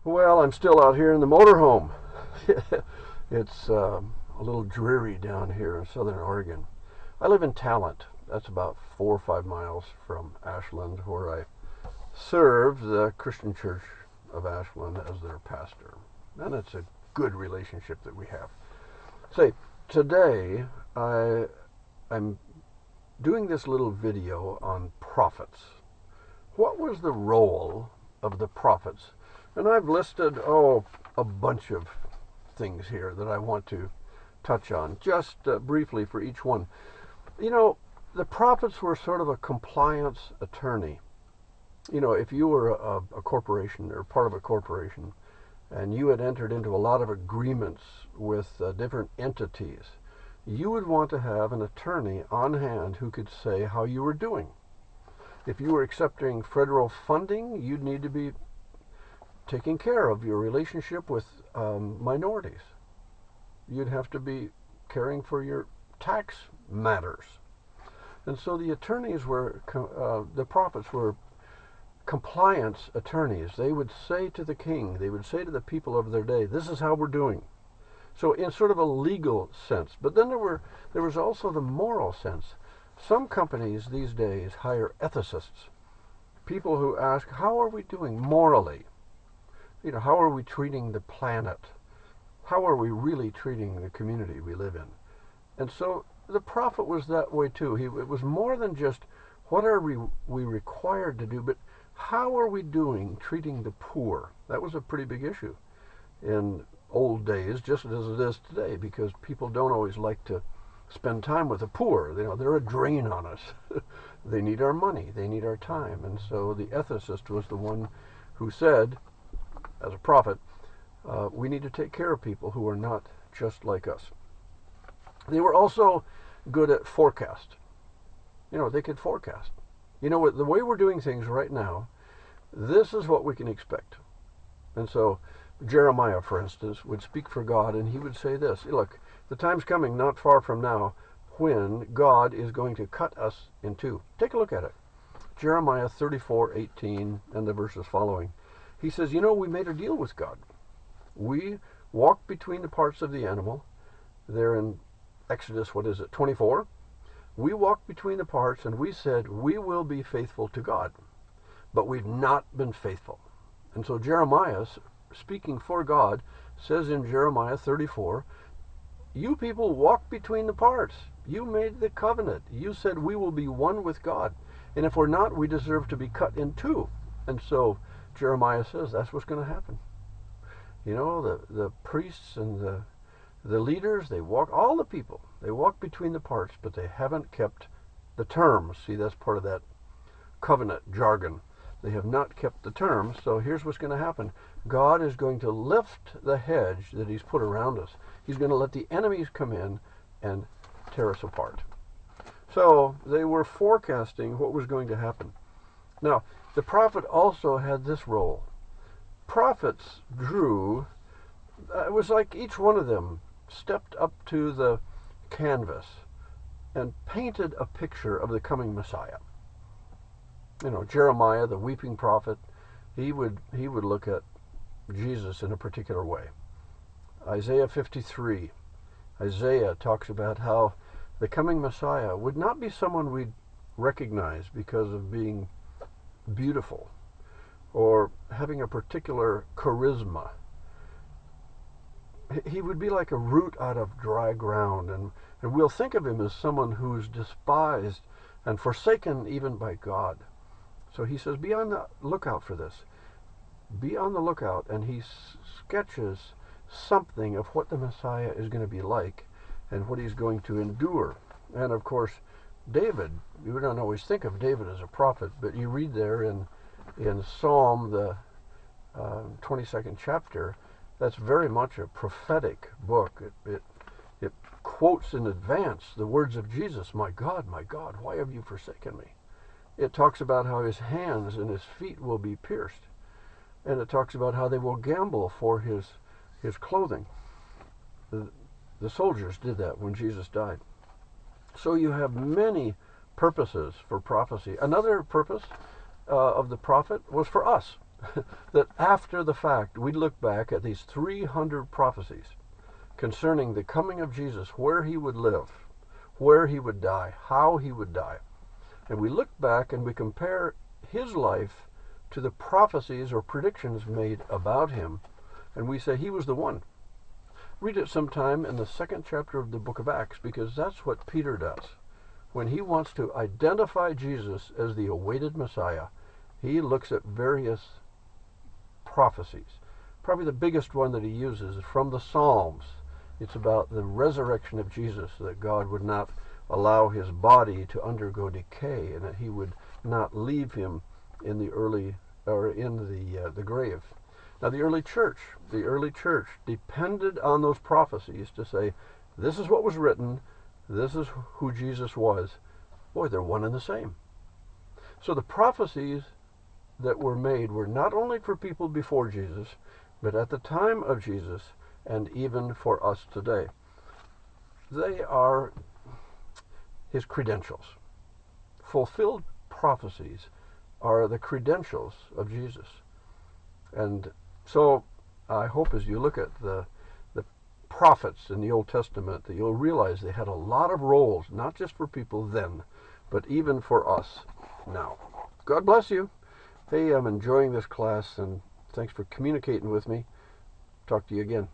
Well, I'm still out here in the motorhome. It's a little dreary down here in southern Oregon. I live in Talent. That's about 4 or 5 miles from Ashland, where I serve the Christian Church of Ashland as their pastor. And it's a good relationship that we have. Say, today I'm doing this little video on prophets. What was the role of the prophets? And I've listed, a bunch of things here that I want to touch on, just briefly for each one. You know, the prophets were sort of a compliance attorney. You know, if you were a corporation or part of a corporation and you had entered into a lot of agreements with different entities, you would want to have an attorney on hand who could say how you were doing. If you were accepting federal funding, you'd need to be taking care of your relationship with minorities. You'd have to be caring for your tax matters. And so the attorneys were, the prophets were compliance attorneys. They would say to the king, they would say to the people of their day, this is how we're doing. So in sort of a legal sense. But then there was also the moral sense. Some companies these days hire ethicists, people who ask, how are we doing morally? You know, how are we treating the planet? How are we really treating the community we live in? And so the prophet was that way too. It was more than just what are we required to do, but how are we doing treating the poor? That was a pretty big issue in old days, just as it is today, because people don't always like to spend time with the poor. You know, they're a drain on us. They need our money. They need our time. And so the ethicist was the one who said, as a prophet, we need to take care of people who are not just like us. They were also good at forecast. You know, they could forecast. You know, the way we're doing things right now, this is what we can expect. And so Jeremiah, for instance, would speak for God, and he would say this, look, the time's coming not far from now when God is going to cut us in two. Take a look at it. Jeremiah 34:18 and the verses following. He says, you know, we made a deal with God. We walked between the parts of the animal. There in Exodus, 24? We walked between the parts and we said, we will be faithful to God. But we've not been faithful. And so Jeremiah, speaking for God, says in Jeremiah 34, you people walked between the parts. You made the covenant. You said we will be one with God. And if we're not, we deserve to be cut in two. And so Jeremiah says that's what's going to happen. You know, the priests and the leaders, they walk, all the people, they walk between the parts, but they haven't kept the terms. See, that's part of that covenant jargon. They have not kept the terms, so here's what's going to happen. God is going to lift the hedge that he's put around us. He's going to let the enemies come in and tear us apart. So they were forecasting what was going to happen. Now, the prophet also had this role. Prophets drew, it was like each one of them stepped up to the canvas and painted a picture of the coming Messiah. You know, Jeremiah, the weeping prophet, he would look at Jesus in a particular way. Isaiah 53, Isaiah talks about how the coming Messiah would not be someone we'd recognize because of being beautiful or having a particular charisma. He would be like a root out of dry ground, and we'll think of him as someone who's despised and forsaken even by God. So he says, be on the lookout for this. Be on the lookout, and he sketches something of what the Messiah is going to be like and what he's going to endure. And of course, David, you don't always think of David as a prophet, but you read there in Psalm, the 22nd chapter, that's very much a prophetic book. It quotes in advance the words of Jesus, my God, why have you forsaken me? It talks about how his hands and his feet will be pierced. And it talks about how they will gamble for his clothing. The soldiers did that when Jesus died. So you have many purposes for prophecy. Another purpose of the prophet was for us that after the fact, we look back at these 300 prophecies concerning the coming of Jesus, where he would live, where he would die, how he would die. And we look back and we compare his life to the prophecies or predictions made about him, and we say he was the one. Read it sometime in the 2nd chapter of the book of Acts, because that's what Peter does. When he wants to identify Jesus as the awaited Messiah, he looks at various prophecies. Probably the biggest one that he uses is from the Psalms. It's about the resurrection of Jesus, that God would not allow his body to undergo decay, and that he would not leave him in the the grave. Now the early church depended on those prophecies to say, this is what was written, this is who Jesus was. Boy, they're one and the same. So the prophecies that were made were not only for people before Jesus, but at the time of Jesus, and even for us today. They are his credentials. Fulfilled prophecies are the credentials of Jesus. And so I hope as you look at the prophets in the Old Testament that you'll realize they had a lot of roles, not just for people then, but even for us now. God bless you. Hey, I'm enjoying this class, and thanks for communicating with me. Talk to you again.